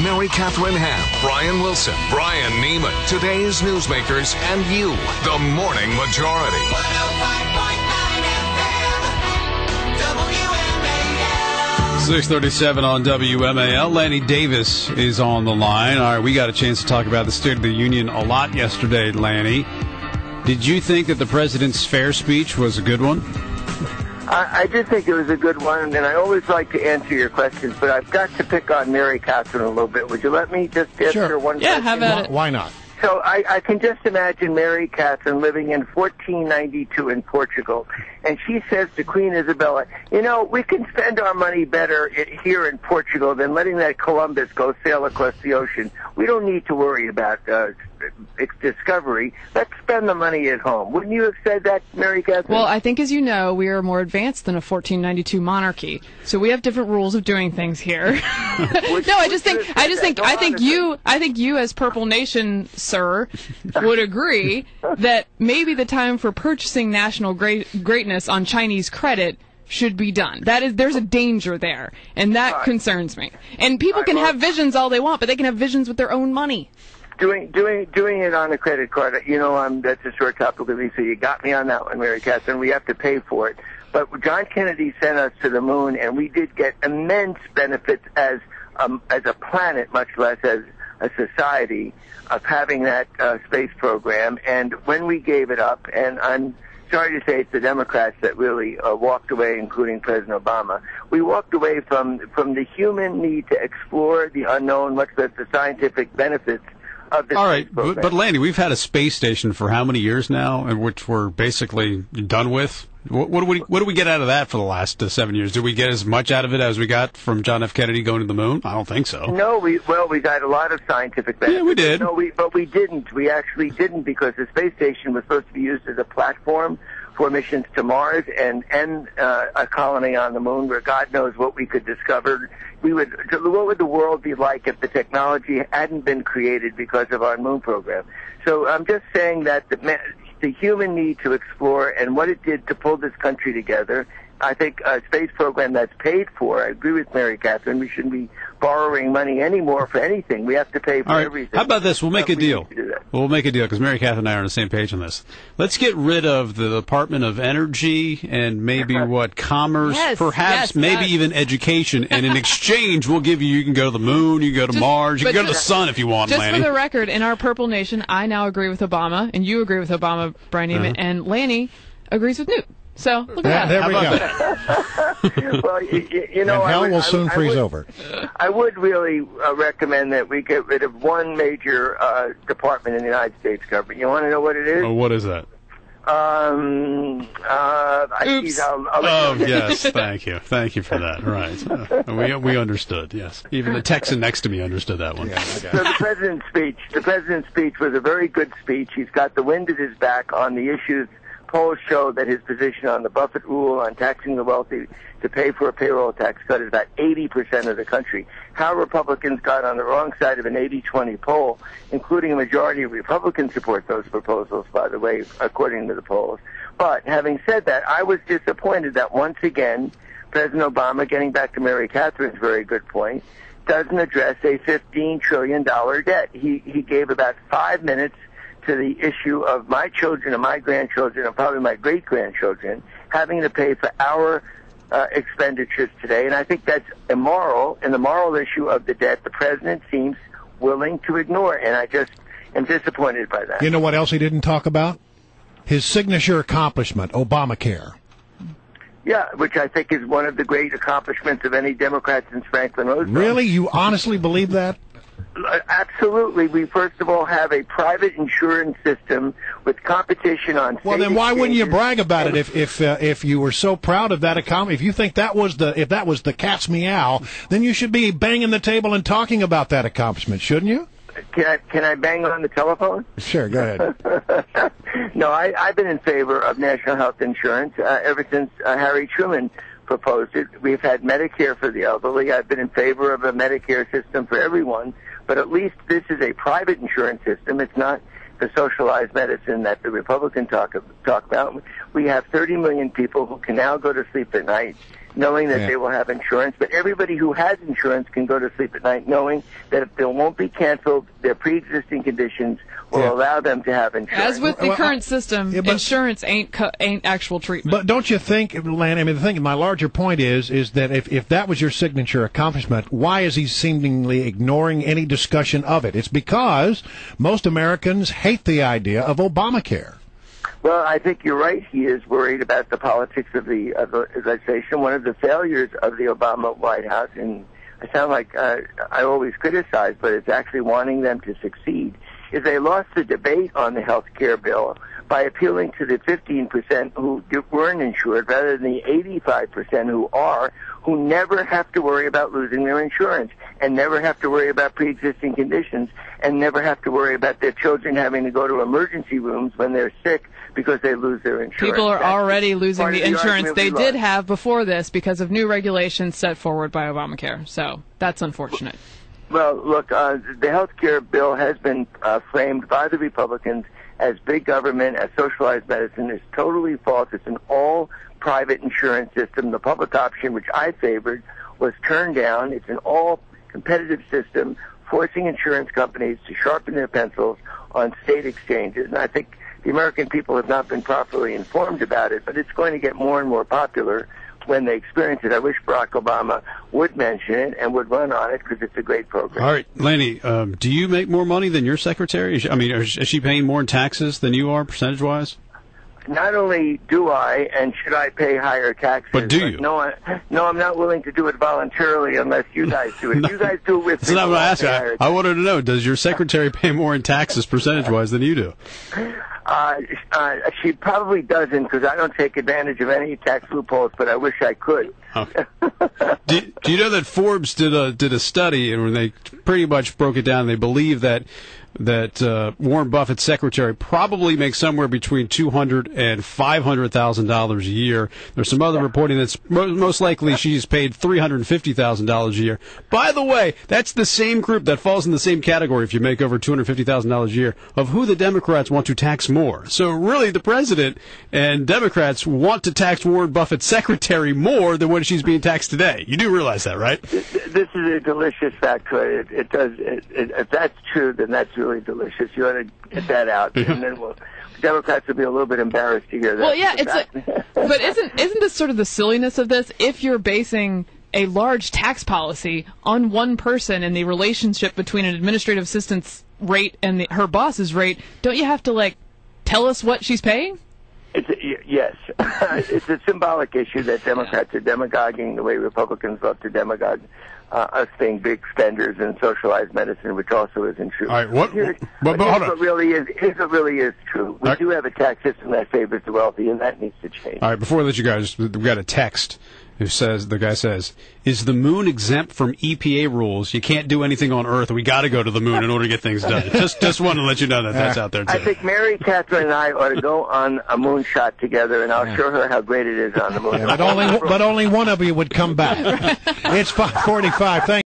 Mary Catherine Ham, Brian Wilson, Brian Neiman, today's newsmakers, and you, the Morning Majority. 6:37 on WMAL. Lanny Davis is on the line. All right, we got a chance to talk about the State of the Union a lot yesterday, Lanny. Did you think that the president's fair speech was a good one? I did think it was a good one, and I always like to answer your questions, but I've got to pick on Mary Catherine a little bit. Would you let me just answer one question? Yeah, how about it? Why not? So I can just imagine Mary Catherine living in 1492 in Portugal, and she says to Queen Isabella, you know, we can spend our money better here in Portugal than letting that Columbus go sail across the ocean. We don't need to worry about its discovery. Let's spend the money at home. Wouldn't you have said that, Mary Catherine? Well, I think, as you know, we are more advanced than a 1492 monarchy, so we have different rules of doing things here. No, I think you as Purple Nation, sir, would agree that maybe the time for purchasing national greatness on Chinese credit should be done. There's a danger there, and that concerns me. And people can have visions all they want, but they can have visions with their own money. Doing it on a credit card, you know, that's a short topic with me, so you got me on that one, Mary Catherine. We have to pay for it. But John Kennedy sent us to the moon, and we did get immense benefits as a planet, much less as a society, of having that space program. And when we gave it up, and I'm sorry to say it's the Democrats that really walked away, including President Obama. We walked away from the human need to explore the unknown, much less the scientific benefits of the All right, space program. but Lanny, we've had a space station for how many years now, and which we're basically done with? What do we get out of that for the last 7 years? Did we get as much out of it as we got from John F. Kennedy going to the moon? I don't think so. No, we got a lot of scientific benefits. Yeah, we did. No, but we didn't. We actually didn't, because the space station was supposed to be used as a platform for missions to Mars and a colony on the moon, where God knows what we could discover. What would the world be like if the technology hadn't been created because of our moon program? So I'm just saying that the human need to explore and what it did to pull this country together. I think a space program that's paid for. I agree with Mary Catherine. We shouldn't be borrowing money anymore for anything. We have to pay for everything. How about this? We'll make a deal. We'll make a deal, because Mary Catherine and I are on the same page on this. Let's get rid of the Department of Energy and maybe commerce, perhaps, maybe even education. And in exchange, we'll give you can go to the moon, you can go to Mars, you can go to the sun if you want, Lanny. Lanny. For the record, in our Purple Nation, I now agree with Obama, and you agree with Obama, Brian Neiman, and Lanny agrees with Newt. So, look at that. There we go. Well, you know, and hell will soon freeze over. I would really recommend that we get rid of one major department in the United States government. You want to know what it is? Oh, what is that? Oops. Yes, thank you. Thank you for that. Right. We understood, yes. Even the Texan next to me understood that one. Yeah, so the president's speech was a very good speech. He's got the wind at his back on the issues. Polls show that his position on the Buffett rule, on taxing the wealthy to pay for a payroll tax cut, is about 80% of the country. How Republicans got on the wrong side of an 80-20 poll, including a majority of Republicans support those proposals, by the way, according to the polls. But having said that, I was disappointed that once again, President Obama, getting back to Mary Catherine's very good point, doesn't address a $15 trillion debt. He gave about 5 minutes to the issue of my children and my grandchildren and probably my great-grandchildren having to pay for our expenditures today. And I think that's immoral. And the moral issue of the debt, the president seems willing to ignore. And I just am disappointed by that. You know what else he didn't talk about? His signature accomplishment, Obamacare. Yeah, which I think is one of the great accomplishments of any Democrat since Franklin Roosevelt. Really? You honestly believe that? Absolutely. We first of all have a private insurance system with competition on. Well, then why wouldn't you brag about it if you were so proud of that accomplishment? If you think that was the cat's meow, then you should be banging the table and talking about that accomplishment, shouldn't you? Can I bang on the telephone? Sure, go ahead. No, I've been in favor of national health insurance ever since Harry Truman proposed it. We've had Medicare for the elderly. I've been in favor of a Medicare system for everyone, but at least this is a private insurance system. It's not the socialized medicine that the Republicans talk about. We have 30 million people who can now go to sleep at night knowing that they will have insurance. But everybody who has insurance can go to sleep at night knowing that if they won't be canceled, their pre-existing conditions will allow them to have insurance. As with the current system, insurance ain't actual treatment. But don't you think, Lanny, I mean, my larger point is that if that was your signature accomplishment, why is he seemingly ignoring any discussion of it? It's because most Americans hate the idea of Obamacare. Well, I think you're right. He is worried about the politics of the legislation. One of the failures of the Obama White House, and I sound like I always criticize, but it's actually wanting them to succeed, is they lost the debate on the health care bill by appealing to the 15% who weren't insured rather than the 85% who are, who never have to worry about losing their insurance and never have to worry about pre-existing conditions and never have to worry about their children having to go to emergency rooms when they're sick because they lose their insurance. People are already losing the insurance they did have before this because of new regulations set forward by Obamacare. So that's unfortunate. Well, look, the health care bill has been framed by the Republicans as big government, as socialized medicine. Is totally false. It's an all-private insurance system. The public option, which I favored, was turned down. It's an all-competitive system, forcing insurance companies to sharpen their pencils on state exchanges. And I think the American people have not been properly informed about it, but it's going to get more and more popular when they experience it. I wish Barack Obama would mention it and would run on it because it's a great program. All right, Lanny, do you make more money than your secretary? Is she paying more in taxes than you are, percentage-wise? Not only do I, and should I pay higher taxes? But do you? No, I'm not willing to do it voluntarily unless you guys do it. No, you guys do it with me. That's not what I asked. I wanted to know, does your secretary pay more in taxes percentage-wise than you do? She probably doesn't because I don't take advantage of any tax loopholes, but I wish I could. Okay. Do you know that Forbes did a study and when they pretty much broke it down, they believe that Warren Buffett's secretary probably makes somewhere between $200,000 and $500,000 a year. There's some other reporting that's most likely she's paid $350,000 a year. By the way, that's the same group that falls in the same category if you make over $250,000 a year of who the Democrats want to tax more. So really, the president and Democrats want to tax Warren Buffett's secretary more than what she's being taxed today. You do realize that, right? This is a delicious factoid. It does. If that's true, then that's really delicious. You ought to get that out, and then Democrats will be a little bit embarrassed to hear that. Well, yeah, but isn't this sort of the silliness of this? If you're basing a large tax policy on one person and the relationship between an administrative assistant's rate and her boss's rate, don't you have to tell us what she's paying? Yes. It's a symbolic issue that Democrats are demagoguing the way Republicans love to demagogue us being big spenders in socialized medicine, which also isn't true. All right, here's what really is true. We do have a tax system that favors the wealthy, and that needs to change. All right, before I let you guys, we've got a text the guy says, is the moon exempt from EPA rules? You can't do anything on Earth. We got to go to the moon in order to get things done. Just wanted to let you know that that's out there, too. I think Mary Catherine and I ought to go on a moonshot together, and I'll show her how great it is on the moon. But only one of you would come back. It's 5:45. Thank